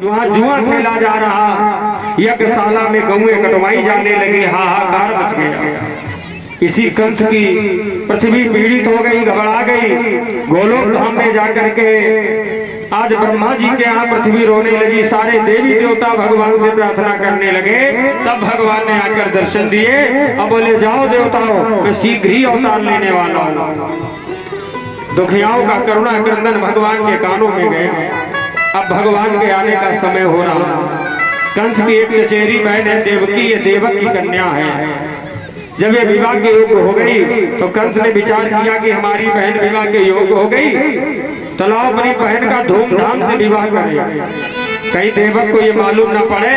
वहाँ जुआ खेला जा रहा, यज्ञशाला में गौएं कटवाई जाने लगी, हाहाकार मच गया। इसी कंस की पृथ्वी पीड़ित हो गई, घबरा गई। गोलोक धाम में जाकर के आज ब्रह्मा जी के यहाँ पृथ्वी रोने लगी। सारे देवी देवता भगवान से प्रार्थना करने लगे। तब भगवान ने आकर दर्शन दिए। अब बोले जाओ देवताओं, मैं शीघ्र ही अवतार लेने वाला हूँ। दुखियाओं का करुणा क्रंदन भगवान के कानों में गया। अब भगवान के आने का समय हो रहा। कंस की एक चचेरी बहन है देवकी, ये देवक की कन्या है। जब ये विवाह के योग्य हो गई तो कंस ने विचार किया कि हमारी बहन विवाह के योग्य हो गई, तो लाओ अपनी बहन का धूमधाम से विवाह करें। कहीं देवक को ये मालूम न पड़े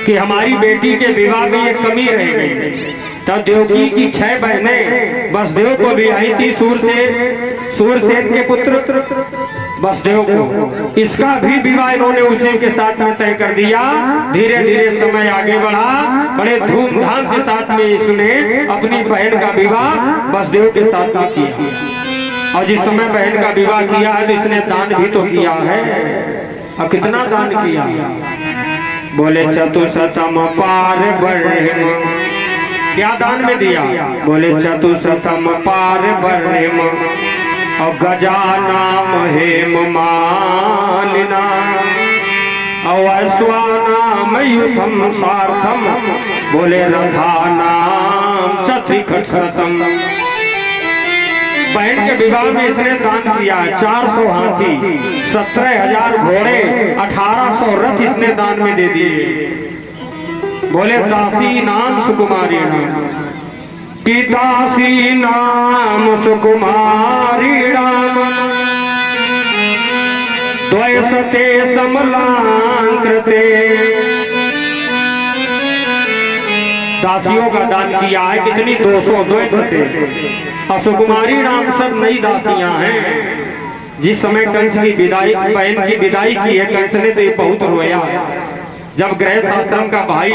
कि हमारी बेटी के विवाह में ये कमी रह गई। तब देवकी की 6 बहनें वसुदेव को भी आई थी, सूरसेन के पुत्र वसुदेव को। इसका भी विवाह इन्होंने उसी के साथ में तय कर दिया। धीरे धीरे समय आगे बढ़ा, बड़े धूमधाम के साथ में इसने अपनी बहन का विवाह वसुदेव के साथ में किया। और जिस समय बहन का विवाह किया है तो इसने दान भी तो किया है। अब कितना दान किया? बोले चतुशतम पार बर्हिम। क्या दान में दिया? बोले चतुशतम पार बर्हिम और गजानाम हेम मालिना और अश्वानाम युथम सार्थम। बोले रथानाम चत्रिखटशतम। बहन के विवाह में इसने दान किया 400 हाथी, 17,000 घोड़े, 1800 रथ इसने दान में दे दिए। बोले दासी नाम सुकुमारी नाम, पितासी नाम सुकुमारी नाम, द्वयसते समलांकृते। दासियों का दान किया है कितनी? 200 द्वयसते। और सुकुमारी नाम सब नई दासियां हैं। जिस समय कंस की विदाई, बहन की विदाई की है कंस ने, तो ये बहुत रोया। जब गृहस्थ आश्रम का भाई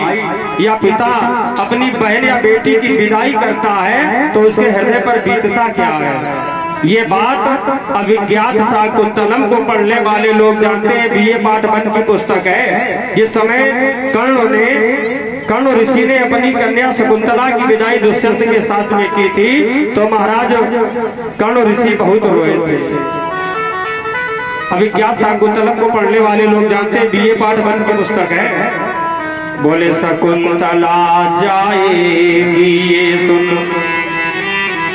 या पिता अपनी बहन या बेटी की विदाई करता है तो उसके हृदय पर बीतता क्या है। ये बात अभिज्ञात शाकुंतलम को पढ़ने वाले लोग जानते हैं। बीए पाठ 1 की पुस्तक है। जिस समय कर्ण ऋषि ने अपनी कन्या शकुंतला की विदाई दुष्यंत के साथ में की थी तो महाराज कर्ण ऋषि बहुत रोए थे। अभी क्या शाकुंतलम को पढ़ने वाले लोग जानते हैं। बीए पाठ 1 की पुस्तक है। बोले शकुंतला जाएगी ये सुन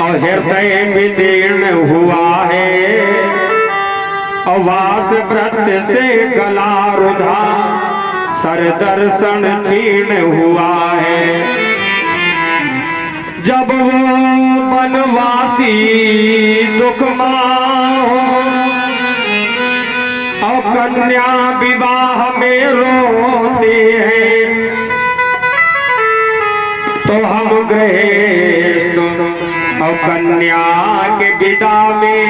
और हृदय विदीर्ण हुआ है और वास व्रत से गला रुधा सर दर्शन क्षीण हुआ है। जब वो बनवासी दुख माहो और कन्या विवाह में रोते हैं तो हम गृहस्थ और कन्या के विदा में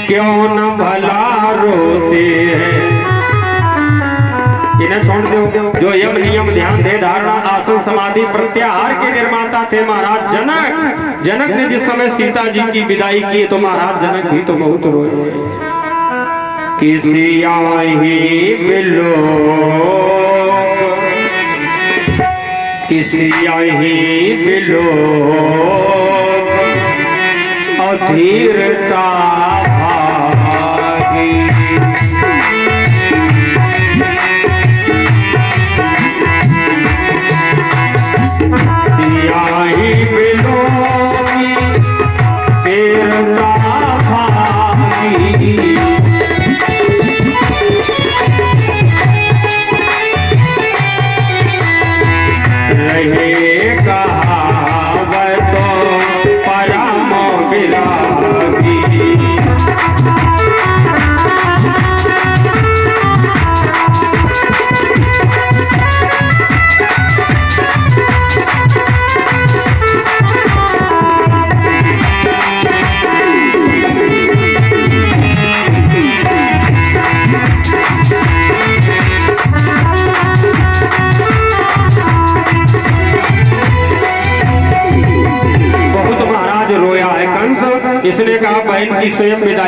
क्यों न भला रोते हैं। इन्हें छोड़ दो। जो यम नियम ध्यान दे धारणा आसन समाधि प्रत्याहार के निर्माता थे महाराज जनक। जनक ने जिस समय सीता जी की विदाई की तो महाराज जनक भी तो बहुत रोए। किसी आई बिलो किसी आई बिलो अधीरता भागी। आई बिलो धीरता भागी। रहे कहावत परम विरागी।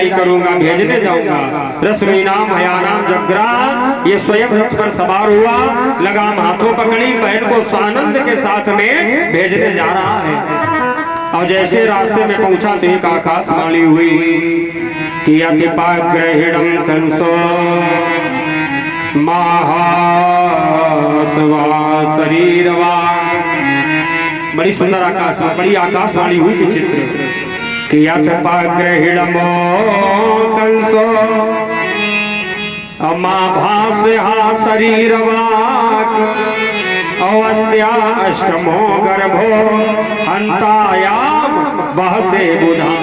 विदाई करूंगा, भेजने जाऊंगा। रश्मिनाम भयानाम जग्राम, ये स्वयं रथ पर सवार हुआ, लगाम हाथों पकड़ी, बहन को सानंद के साथ में भेजने जा रहा है। और जैसे रास्ते में पहुंचा तो एक आकाशवाणी हुई कि अतिपाग्रहिणम कंसो महासवा शरीरवा। बड़ी सुंदर बड़ी आकाशवाणी हुई विचित्र कि अतिपाग्रहिणमो कंसो अमाभास्या शरीरवाक अवस्थ्या अष्टमो गर्भो हंतायाम बहसे बुधा।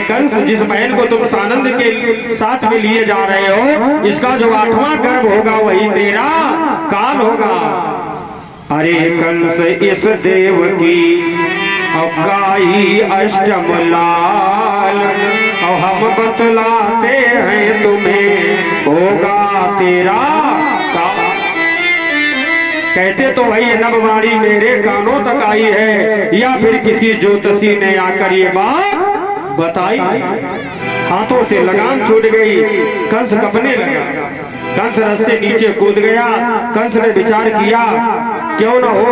कंस, जिस बहन को तुम सानंद के साथ में लिए जा रहे हो, इसका जो 8वां गर्भ होगा वही तेरा काल होगा। अरे कंस, इस देव की गाई अष्टम लाल, और हम बतलाते हैं तुम्हें होगा तेरा काल। कहते तो भाई नववाणी मेरे कानों तक आई है, या फिर किसी ज्योतिषी ने आकर ये बात बताई। हाथों से लगाम छूट गई, कंस कपने लगा। कंस रथ से नीचे कूद गया। कंस ने विचार किया, क्यों न हो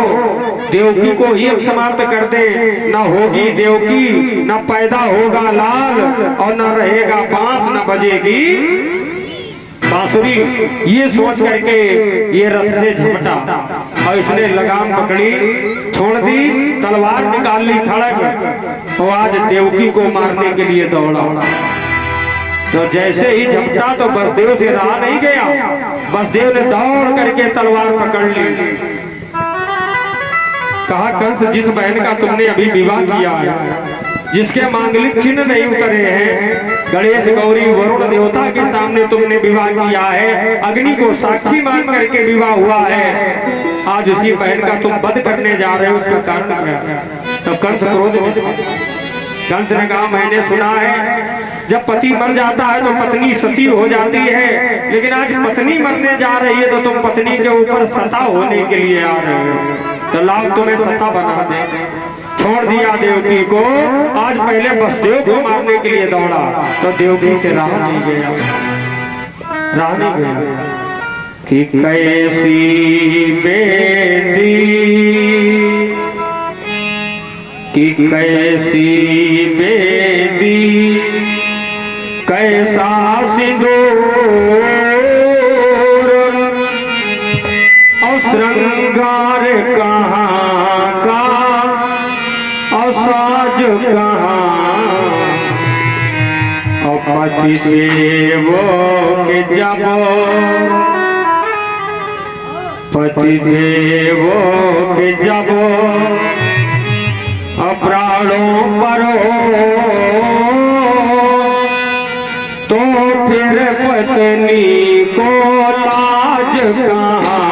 देवकी को ही हम समाप्त कर दे। न होगी देवकी, न पैदा होगा लाल, और न रहेगा बांस, न बजेगी बांसुरी। ये सोच करके ये रथ से झपटा और इसने लगाम पकड़ी, छोड़ दी, तलवार निकाल ली खड़ग, तो आज देवकी को मारने के लिए दौड़ा। तो जैसे ही झपटा तो बसदेव से रहा नहीं गया। बसदेव ने दौड़ करके तलवार पकड़ ली। कहा, कंस, जिस बहन का तुमने अभी विवाह किया है, जिसके मांगलिक चिन्ह नहीं उतरे हैं, गणेश गौरी वरुण देवता के सामने तुमने विवाह किया है, अग्नि को साक्षी मान करके विवाह हुआ है, आज उसी बहन का तुम वध करने जा रहे हो, उसका कारण क्या है? तो कंस क्रोध। कंस ने कहा, मैंने सुना है जब पति मर जाता है तो पत्नी सती हो जाती है, लेकिन आज पत्नी मरने जा रही है तो तुम पत्नी के ऊपर सता होने के लिए आ रहे हो, तो लाओ तुम्हें सता बना दे। छोड़ दिया देवकी को। आज पहले बसदेव को मारने के लिए दौड़ा तो देवकी से रहा नहीं गया। कि कैसी बेदी, कि कैसी बेदी, कैसा सिंदूर और श्रृंगार कहाँ का, और साज कहाँ, और पति देवों के जब, पति देवों के जब प्राणों पर हो, तो फिर पत्नी को लाज कहाँ।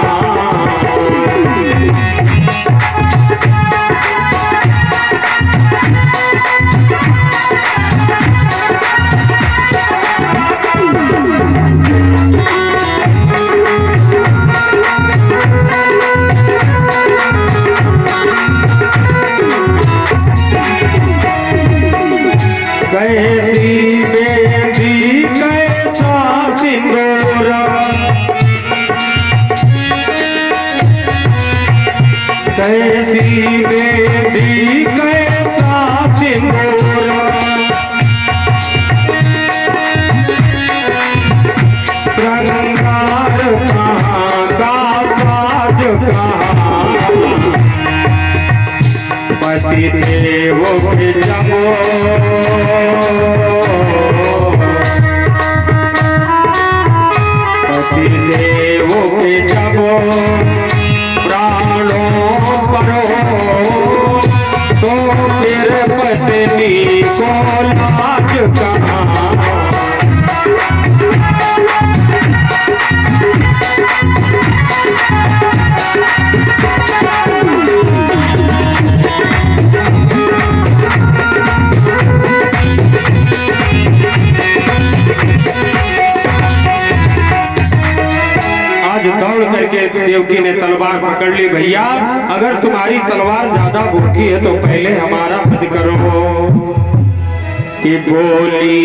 कैसी बेदी, कैसा सिंदूर, कैसी बेदी, कैसा सिंदूर, श्रृंगार कहाँ का, साज कहाँ, पति देवों के जबो, पति देवों के जबो प्राणों पर हो, तो फिर पत्नी को लाज कहाँ। दौड़ करके देवकी ने तलवार पकड़ ली। भैया, अगर तुम्हारी तलवार ज्यादा भूखी है तो पहले हमारा वध करो। कि बोली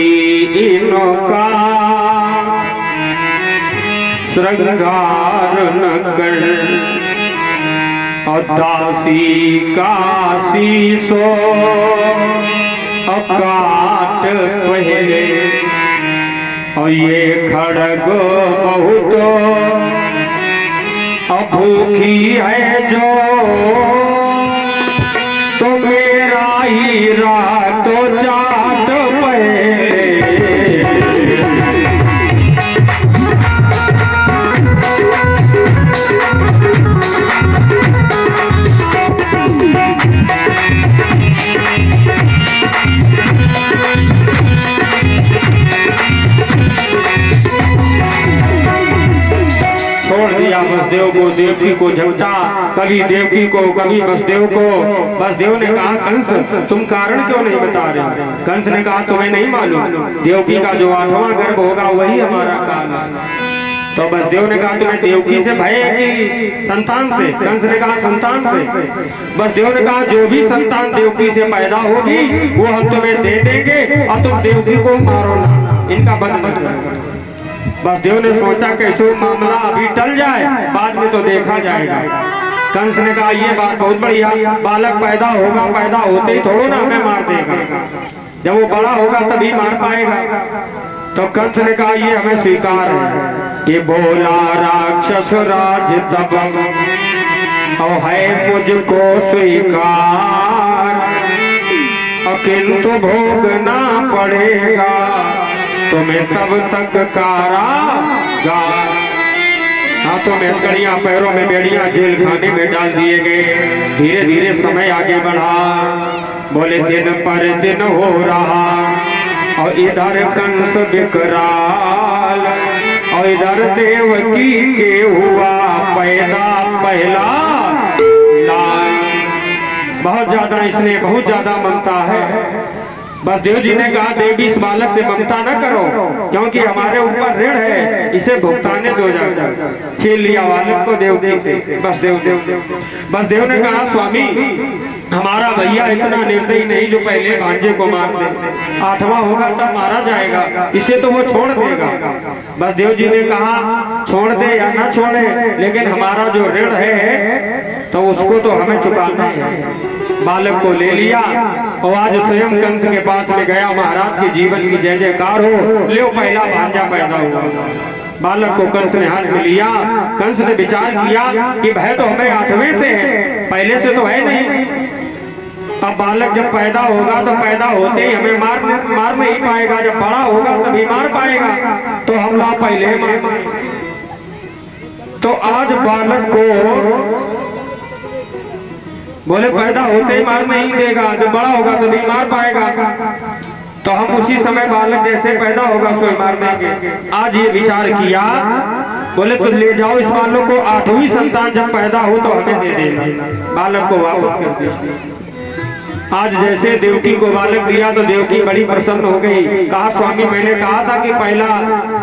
इनका श्रृंगार न कर, और दासी काशी सो अकाट पहले, और ये खड़ग बहुत भूखी है जो, तो मेरा ही रात चाट पहले। छोड़ दिया वसुदेव को, देवकी को झपटा, कभी देवकी को कभी वसुदेव को। वसुदेव ने कहा कंस तुम कारण क्यों नहीं बता रहे? कंस ने कहा तुम्हें नहीं मालूम, देवकी का जो 8वां गर्भ होगा वही हमारा काल है। तो वसुदेव ने कहा तुम्हें देवकी से भय है कि संतान से? कंस ने कहा संतान से। वसुदेव ने कहा जो भी संतान देवकी से पैदा होगी वो हम तुम्हें दे देंगे, और तुम देवकी को मारो ना, इनका बंद बंद। वसुदेव ने सोचा कैसे मामला अभी टल जाए, बाद में तो देखा जाएगा। कंस ने कहा ये बात बहुत बढ़िया, बालक पैदा होगा, पैदा होते ही थोड़ा ना हमें मार देगा, जब वो बड़ा होगा तभी मार पाएगा। तो कंस ने कहा ये हमें स्वीकार है। ये बोला राक्षस राज तब और है मुझको स्वीकार, किंतु भोगना पड़ेगा तुम्हें तब तक कारागार। हाथों में हथकड़ियां, पैरों में बेड़ियां, जेल खाने में डाल दिए गए। धीरे धीरे समय आगे बढ़ा, बोले दिन पर दिन हो रहा, और इधर कंस विकराल, और इधर देवकी के हुआ पैदा पहला लाल। बहुत ज्यादा इसने बहुत ज्यादा ममता है। वसुदेव जी ने कहा देवी इस बालक से ममता न करो, क्योंकि हमारे ऊपर ऋण है, इसे भुगताने दो जाकर। छीन लिया बालक को देवकी से वसुदेव ने कहा स्वामी हमारा भैया इतना निर्दयी नहीं जो पहले भांजे को मार दे, 8वां होगा तब मारा जाएगा, इसे तो वो छोड़ देगा। वसुदेव जी ने कहा छोड़ दे या ना छोड़े, लेकिन हमारा जो ऋण है तो उसको तो हमें चुकाना है। बालक को ले लिया और आज स्वयं कंस के पास में गया, महाराज के जीवन की जय जयकार हो, ले पहला भांजा पैदा हुआ। बालक को कंस ने हाथ में लिया। कंस ने विचार किया कि भय तो हमें 8वें से है, पहले से तो है नहीं। अब बालक जब पैदा होगा तो पैदा होते ही हमें मार नहीं पाएगा, जब बड़ा होगा तभी मार पाएगा, तो हमला पहले मार। तो आज बालक को बोले पैदा होते ही मार नहीं देगा, जब बड़ा होगा तभी मार पाएगा, तो हम उसी समय बालक जैसे पैदा होगा सोई मार देंगे। आज ये विचार किया, बोले तो ले जाओ इस बालक को, 8वीं संतान जब पैदा हो तो हमें दे देना। बालक को वापस कर दिया। आज जैसे देवकी को बालक दिया तो देवकी बड़ी प्रसन्न हो गई। कहा स्वामी मैंने कहा था कि पहला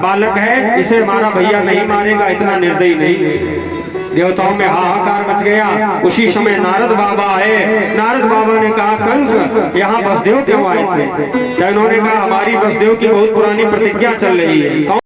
बालक है, इसे हमारा भैया नहीं मारेगा, इतना निर्दयी नहीं है। देवताओं में हाहाकार मच गया। उसी समय नारद बाबा आए। नारद बाबा ने कहा कंस यहाँ वसुदेव क्यों आए थे? तो उन्होंने कहा हमारी वसुदेव की बहुत पुरानी प्रतिज्ञा चल रही है।